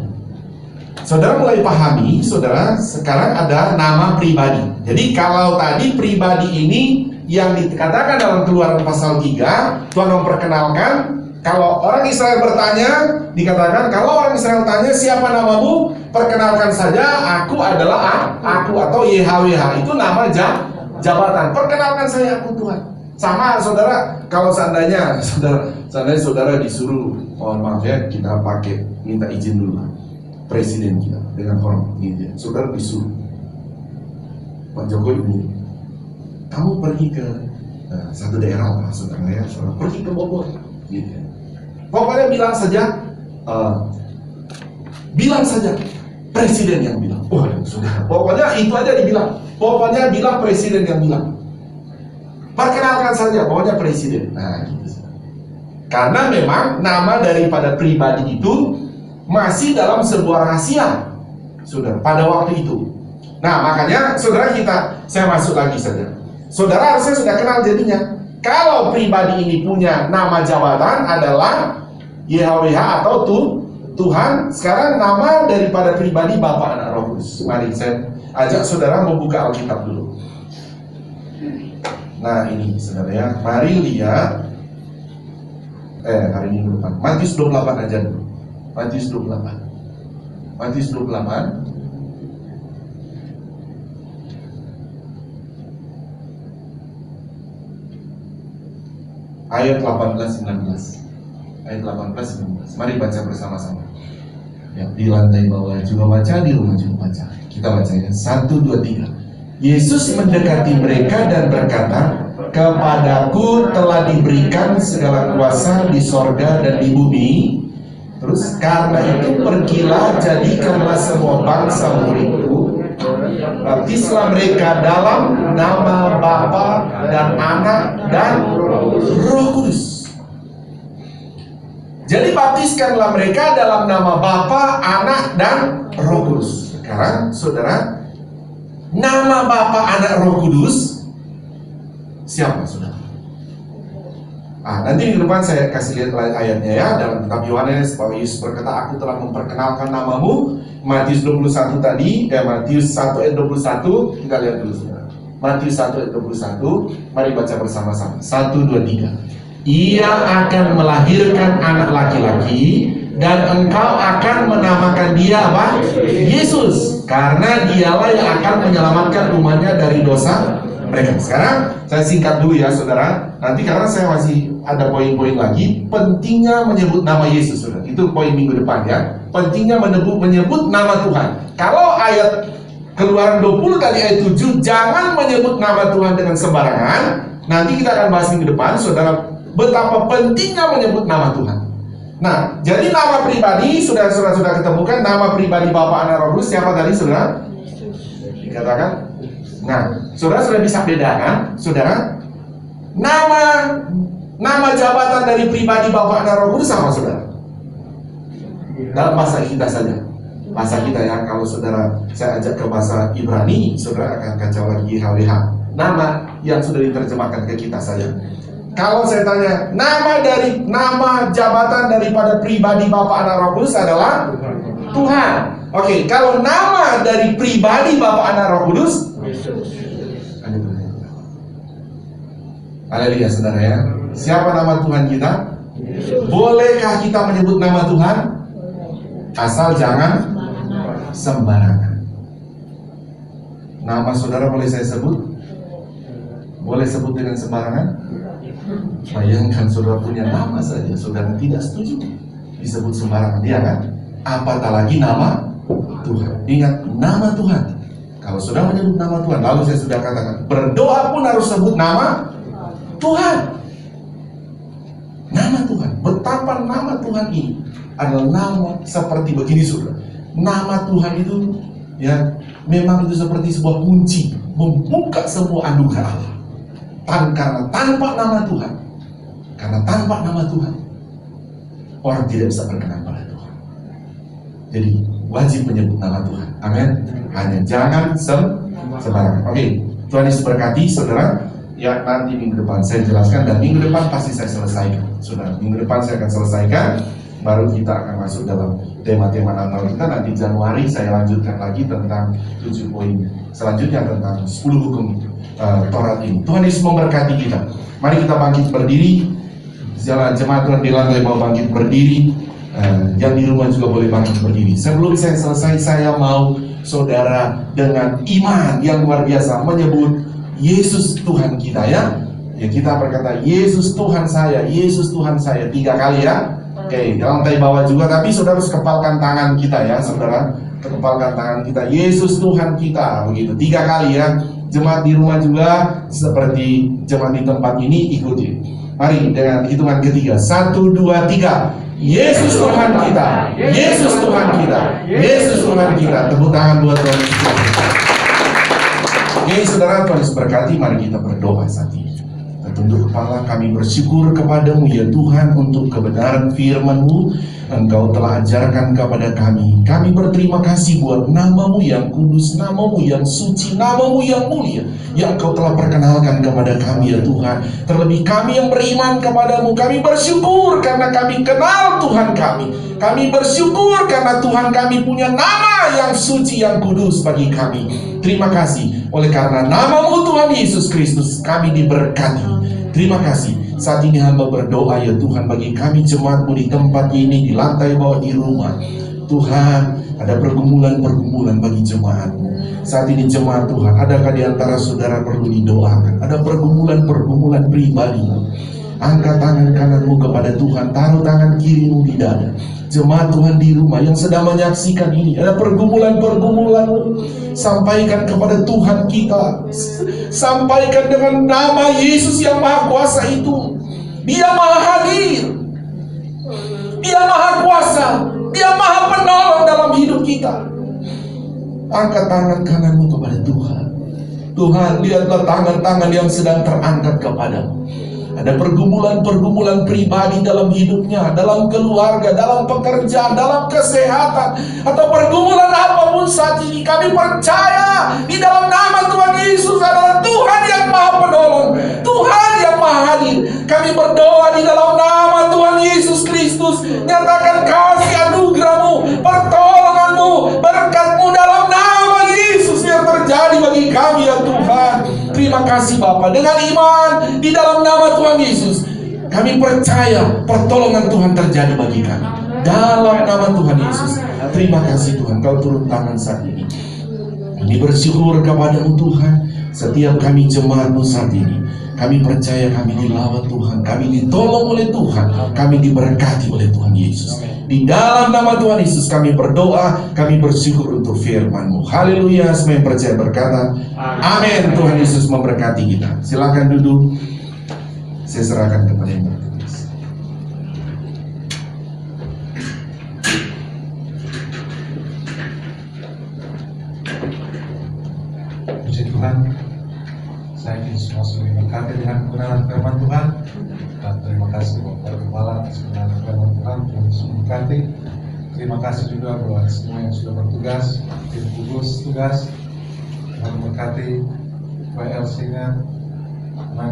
Saudara mulai pahami, saudara, sekarang ada nama pribadi. Jadi kalau tadi pribadi ini yang dikatakan dalam Keluaran pasal 3, Tuhan memperkenalkan, kalau orang Israel bertanya, dikatakan kalau orang Israel tanya siapa namamu, perkenalkan saja aku adalah aku atau YHWH, itu nama jabatan. Perkenalkan saya aku Tuhan. Sama saudara, kalau seandainya saudara disuruh, mohon maaf ya, kita minta izin dulu presiden kita dengan hormat gitu. Saudara disuruh Pak Jokowi ini, kamu pergi ke satu daerah lah saudara ya, saudara pergi ke Bogor, Gitu. Pokoknya bilang saja presiden yang bilang. Oh sudah, pokoknya itu aja dibilang. Pokoknya bilang presiden yang bilang. Perkenalkan saja, pokoknya presiden. Nah, gitu. Karena memang nama daripada pribadi itu masih dalam sebuah rahasia, saudara, pada waktu itu. Nah, makanya saudara saya masuk lagi saja. Saudara harusnya sudah kenal jadinya. Kalau pribadi ini punya nama jabatan adalah YHWH atau Tuhan. Sekarang nama daripada pribadi Bapa, Anak, Roh Kudus. Mari saya ajak saudara membuka Alkitab dulu. Nah ini saudara ya, mari lihat hari Minggu depan Matius 28 aja dulu. Matius 28 ayat 18-19. Ayat 18-19. Mari baca bersama-sama. Ya, di lantai bawah juga baca, di rumah juga baca. Kita baca ya. 1, 2, 3. Yesus mendekati mereka dan berkata, "Kepadaku telah diberikan segala kuasa di sorga dan di bumi. Terus karena itu pergilah, jadikanlah semua bangsa muridku. Baptislah mereka dalam nama Bapa dan Anak dan Roh Kudus." Jadi baptiskanlah mereka dalam nama Bapa, Anak, dan Roh Kudus. Sekarang saudara, nama Bapa, Anak, Roh Kudus siapa saudara? Nanti minggu depan saya kasih lihat ayatnya ya. Dalam kitab Yohanes, bahwa Yesus berkata, "Aku telah memperkenalkan namamu." Matius 21 tadi, Matius 1 ayat 21, kita lihat dulu saudara. Matius 1 ayat 21, mari baca bersama-sama. 1, 2, 3. "Ia akan melahirkan anak laki-laki, dan engkau akan menamakan dia apa? Yesus, karena dialah yang akan menyelamatkan umatnya dari dosa mereka." Sekarang saya singkat dulu ya saudara. Nanti karena saya masih ada poin-poin lagi, pentingnya menyebut nama Yesus saudara. Itu poin minggu depan ya. Pentingnya menyebut nama Tuhan. Kalau ayat Keluaran 20 tadi ayat 7, jangan menyebut nama Tuhan dengan sembarangan. Nanti kita akan bahas minggu depan saudara, betapa pentingnya menyebut nama Tuhan. Nah, jadi nama pribadi sudah ketemukan. Nama pribadi Bapa, Anak, Roh Kudus siapa tadi saudara? Dikatakan. Nah, saudara sudah bisa bedakan, saudara? Nama jabatan dari pribadi Bapa, Anak, Roh Kudus sama saudara? Dalam bahasa kita saja. Bahasa kita ya, kalau saudara saya ajak ke bahasa Ibrani, saudara akan kacau lagi YHWH. Nama yang sudah diterjemahkan ke kita saja. Kalau saya tanya, nama jabatan daripada pribadi Bapa, Anak, Roh Kudus adalah Tuhan. Oke, kalau nama dari pribadi Bapa, Anak, Roh Kudus, haleluya saudara ya. Siapa nama Tuhan kita? Bolehkah kita menyebut nama Tuhan? Asal jangan sembarangan. Nama saudara boleh saya sebut? Boleh sebut dengan sembarangan? Bayangkan saudara punya nama saja, saudara tidak setuju disebut sembarangan, dia kan? Apatah lagi nama Tuhan. Ingat, nama Tuhan. Kalau saudara menyebut nama Tuhan, lalu saya sudah katakan, berdoa pun harus sebut nama Tuhan. Nama Tuhan. Betapa nama Tuhan ini adalah nama seperti begini saudara. Nama Tuhan itu ya memang itu seperti sebuah kunci membuka semua anugerah Allah. Karena tanpa nama Tuhan, orang tidak bisa berkenan pada Tuhan. Jadi wajib menyebut nama Tuhan. Amin. Hanya jangan sembarangan. Oke, Tuhan Yesus berkati saudara. Ya nanti minggu depan saya jelaskan, dan minggu depan pasti saya selesaikan. Saudara, minggu depan saya akan selesaikan. Baru kita akan masuk dalam tema-tema Natal kita. Nanti Januari saya lanjutkan lagi tentang 7 poin selanjutnya tentang 10 hukum Taurat ini. Tuhan Yesus memberkati kita. Mari kita bangkit berdiri. Jemaat Tuhan di lantai bawah bangkit berdiri. Yang di rumah juga boleh bangkit berdiri. Sebelum saya selesai, saya mau saudara dengan iman yang luar biasa menyebut Yesus Tuhan kita ya. Ya kita berkata Yesus Tuhan saya, Yesus Tuhan saya 3 kali ya. Oke, di lantai bawah juga, tapi saudara harus kepalkan tangan kita ya, saudara. Kepalkan tangan kita, Yesus Tuhan kita, begitu 3 kali ya. Jemaat di rumah juga seperti jemaat di tempat ini ikuti. Mari dengan hitungan ketiga. 1, 2, 3. Yesus Tuhan kita. Yesus Tuhan kita. Yesus Tuhan kita. Tepuk tangan buat Tuhan Yesus. Oke, saudara, Tuhan Yesus berkati. Mari kita berdoa saat ini. Kita tunduk kepala, kami bersyukur kepadamu ya Tuhan untuk kebenaran firman-Mu. Engkau telah ajarkan kepada kami. Kami berterima kasih buat nama-Mu yang kudus, nama-Mu yang suci, nama-Mu yang mulia, yang Engkau telah perkenalkan kepada kami ya Tuhan. Terlebih kami yang beriman kepadamu, kami bersyukur karena kami kenal Tuhan kami. Kami bersyukur karena Tuhan kami punya nama yang suci, yang kudus bagi kami. Terima kasih, oleh karena nama-Mu Tuhan Yesus Kristus kami diberkati. Terima kasih. Saat ini hamba berdoa ya Tuhan bagi kami jemaat-Mu di tempat ini, di lantai bawah, di rumah. Tuhan, ada pergumulan-pergumulan bagi jemaat-Mu. Saat ini jemaat Tuhan, adakah di antara saudara perlu didoakan? Ada pergumulan-pergumulan pribadi. Angkat tangan kananmu kepada Tuhan, taruh tangan kirimu di dada. Jemaat Tuhan di rumah yang sedang menyaksikan ini, ada pergumulan-pergumulan, sampaikan kepada Tuhan kita. Sampaikan dengan nama Yesus yang Maha Kuasa itu. Dia Maha Hadir, Dia Maha Kuasa, Dia Maha Penolong dalam hidup kita. Angkat tangan kananmu kepada Tuhan. Tuhan, lihatlah tangan-tangan yang sedang terangkat kepadamu. Ada pergumulan-pergumulan pribadi dalam hidupnya, dalam keluarga, dalam pekerjaan, dalam kesehatan, atau pergumulan apapun saat ini. Kami percaya di dalam nama Tuhan Yesus adalah Tuhan yang Maha Penolong, Tuhan yang Maha Hadir. Kami berdoa di dalam nama Tuhan Yesus Kristus, nyatakan kasih anugerah-Mu, pertolongan-Mu, berkat-Mu dalam nama Yesus yang terjadi bagi kami ya Tuhan. Terima kasih Bapa. Dengan iman di dalam nama Tuhan Yesus, kami percaya pertolongan Tuhan terjadi bagi kami. Dalam nama Tuhan Yesus. Terima kasih Tuhan, Kau turun tangan saat ini. Kami bersyukur kepada-Mu Tuhan. Setiap kami jemaat-Mu saat ini, kami percaya kami dilawat Tuhan, kami ditolong oleh Tuhan, kami diberkati oleh Tuhan Yesus. Di dalam nama Tuhan Yesus kami berdoa, kami bersyukur untuk firman-Mu. Haleluya, semua yang percaya berkata amin. Tuhan Yesus memberkati kita. Silakan duduk. Saya serahkan kepada yang bertugas. Puji Tuhan, saya ingin semua sudah diberkati dengan kebenaran firman Tuhan. Dan terima kasih Bapak Kepala atas kebenaran firman Tuhan. Tuhan Yesus memberkati. Terima kasih juga buat semua yang sudah bertugas, tim gugus tugas. Tuhan memberkati, WLC-nya,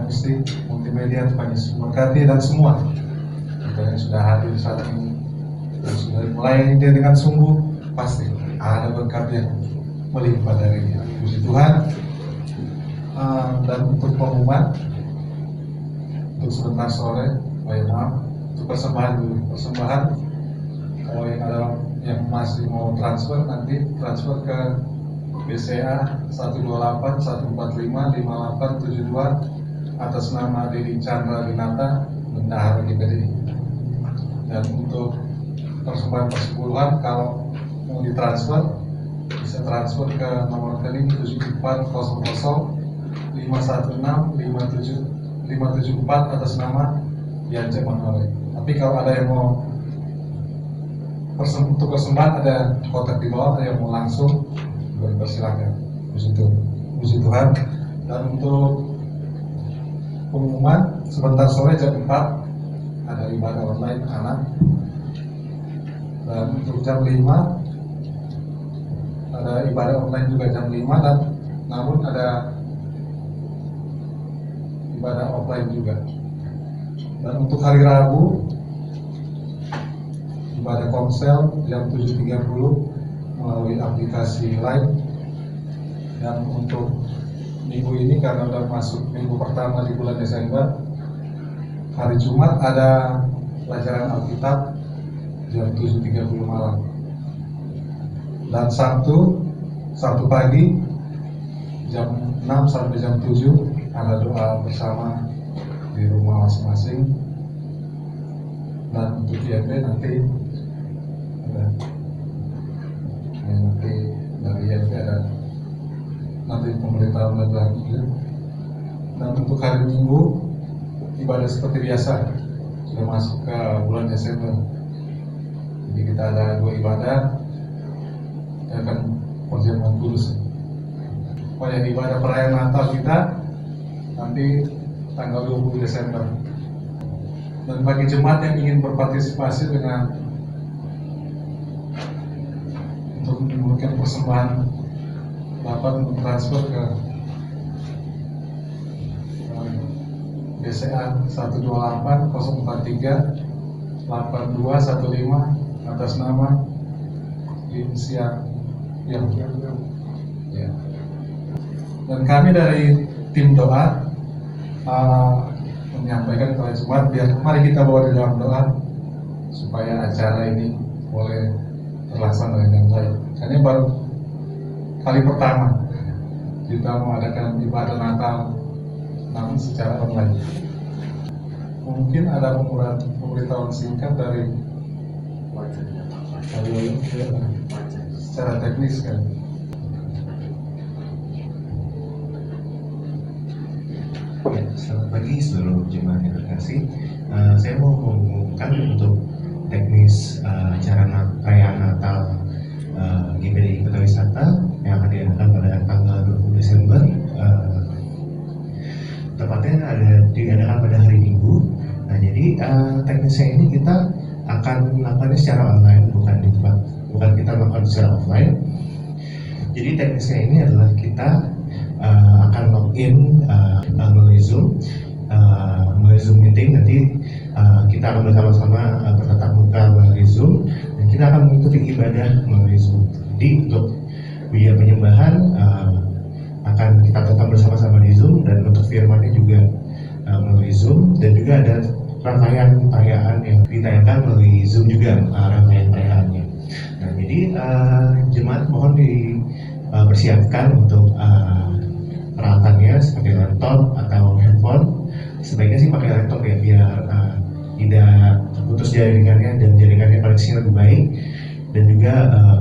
musik, multimedia. Tuhan Yesus memberkati dan semua kita yang sudah hadir saat ini, yang sudah melayani dia dengan sungguh, pasti ada berkat yang melimpah darinya. Puji Tuhan. Dan untuk pengumuman untuk sebentar sore, maaf, untuk persembahan dulu. Persembahan, kalau yang ada yang masih mau transfer, nanti transfer ke BCA 128 145 5872 atas nama Dedi Chandra Winata, Bendahara GPDI. Dan untuk persembahan persepuluhan, kalau mau ditransfer, bisa transfer ke nomor rekening 7400 516 574 atas nama Yance Manore. Tapi kalau ada yang mau untuk persembahan, ada kotak di bawah, ada yang mau langsung, silakan. Puji Tuhan. Dan untuk pengumuman, sebentar sore jam 4 ada ibadah online anak. Dan untuk jam 5 ada ibadah online juga jam 5, dan namun ada ibadah offline juga. Dan untuk hari Rabu ibadah komsel jam 7.30 melalui aplikasi Line. Dan untuk minggu ini karena sudah masuk minggu pertama di bulan Desember, hari Jumat ada pelajaran Alkitab jam 7.30 malam. Dan Sabtu pagi jam 6 sampai jam 7 ada doa bersama di rumah masing-masing. Dan untuk IMB nanti ada, nanti dari IMB ada nanti pemberitahuan lagi. Dan untuk hari Minggu ibadah seperti biasa. Sudah masuk ke bulan Desember. Jadi kita ada 2 ibadah. Kita akan perjamuan kudus. Pokoknya ibadah perayaan Natal kita nanti tanggal 20 Desember. Dan bagi jemaat yang ingin berpartisipasi dengan untuk memberikan persembahan dapat mentransfer ke BCA 128 043 8215 atas nama Insia yang ya. Dan kami dari tim doa menyampaikan kepada jemaat mari kita bawa di dalam doa supaya acara ini boleh terlaksana dengan baik. Karena baru kali pertama kita mengadakan ibadah Natal namun secara online. Mungkin ada pemberitahuan singkat dari secara teknis kan. Ya, selamat pagi seluruh jemaat yang terkasih. Saya mau mengumumkan untuk teknis acara perayaan Natal GPDI Kota Wisata yang akan diadakan pada tanggal 20 Desember. Tepatnya diadakan pada hari Minggu. Nah, jadi teknisnya ini kita akan melakukannya secara online, bukan kita melakukan secara offline. Jadi teknisnya ini adalah kita akan login melalui Zoom meeting. Nanti kita akan bersama-sama bertatap muka melalui Zoom dan kita akan mengikuti ibadah melalui Zoom. Jadi untuk biaya penyembahan akan kita tonton bersama-sama di Zoom, dan untuk firmannya juga melalui Zoom, dan juga ada rangkaian perayaan yang ditayangkan melalui Zoom juga rangkaian perayaannya. Nah, jadi jemaat mohon dipersiapkan untuk peralatannya seperti laptop atau handphone. Sebaiknya sih pakai laptop ya, biar tidak terputus jaringannya dan jaringannya koneksinya lebih baik, dan juga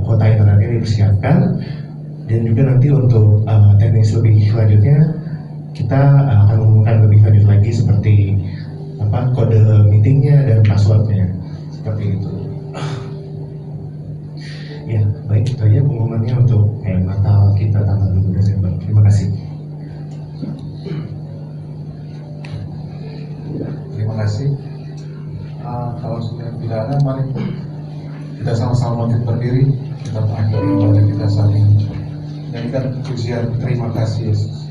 kuota internetnya dipersiapkan. Dan juga nanti untuk teknis lebih lanjutnya kita akan mengumumkan lebih lanjut lagi seperti kode meetingnya dan passwordnya, seperti itu. Ya, baik, itu aja pengumumannya untuk Natal kita tanggal 20 Desember. Terima kasih. Terima kasih. Kalau sudah tidak ada, mari kita sama-sama bangkit berdiri. Kita mengakhiri ibadah kita saat ini. Nyanyikan pujian terima kasih Yesus.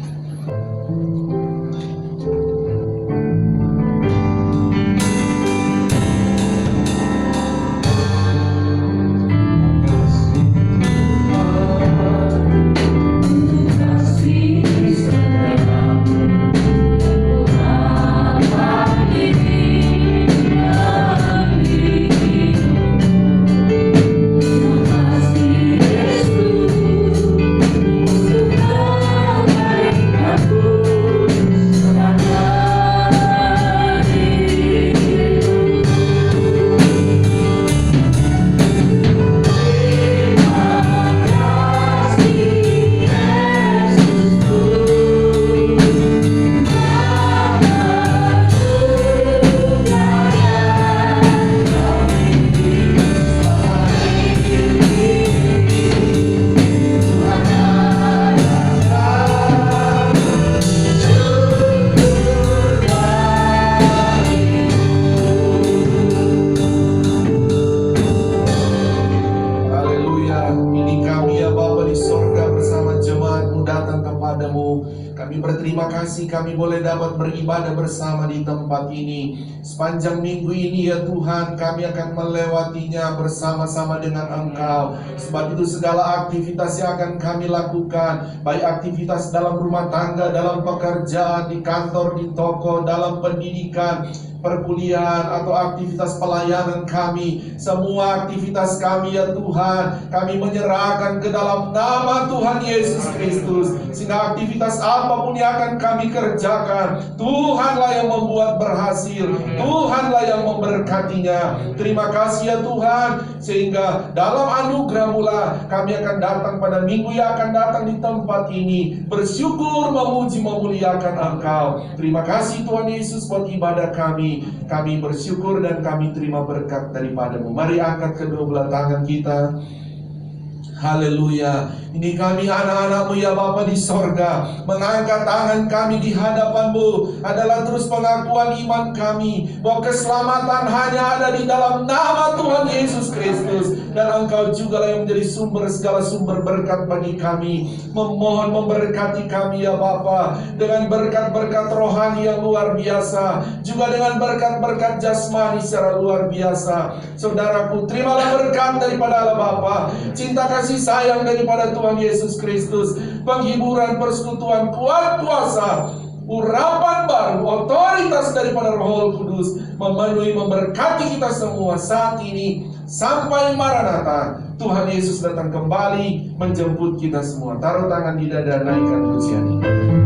Kami boleh dapat beribadah bersama di tempat ini. Sepanjang minggu ini ya Tuhan, kami akan melewatinya bersama-sama dengan Engkau. Sebab itu segala aktivitas yang akan kami lakukan, baik aktivitas dalam rumah tangga, dalam pekerjaan, di kantor, di toko, dalam pendidikan, perkuliahan atau aktivitas pelayanan kami, semua aktivitas kami ya Tuhan, kami menyerahkan ke dalam nama Tuhan Yesus Kristus. Sehingga aktivitas apapun yang akan kami kerjakan, Tuhanlah yang membuat berhasil, Tuhanlah yang memberkatinya. Terima kasih ya Tuhan, sehingga dalam anugerah-Mu lah kami akan datang pada minggu yang akan datang di tempat ini, bersyukur, memuji, memuliakan Engkau. Terima kasih Tuhan Yesus buat ibadah kami. Kami bersyukur dan kami terima berkat daripada-Mu. Mari angkat kedua belah tangan kita. Haleluya. Ini kami anak-anak-Mu ya Bapa di sorga, mengangkat tangan kami di hadapan-Mu adalah terus pengakuan iman kami bahwa keselamatan hanya ada di dalam nama Tuhan Yesus Kristus, dan Engkau juga yang menjadi sumber segala sumber berkat bagi kami. Memohon memberkati kami ya Bapa dengan berkat-berkat rohani yang luar biasa, juga dengan berkat-berkat jasmani secara luar biasa. Saudaraku, terimalah berkat daripada Allah Bapa, cinta kasih sayang daripada Tuhan Yesus Kristus, penghiburan, persekutuan, kuat kuasa, urapan baru, otoritas daripada Roh Kudus memenuhi, memberkati kita semua saat ini sampai Maranatha. Tuhan Yesus datang kembali menjemput kita semua. Taruh tangan di dada, naikkan pujian ini.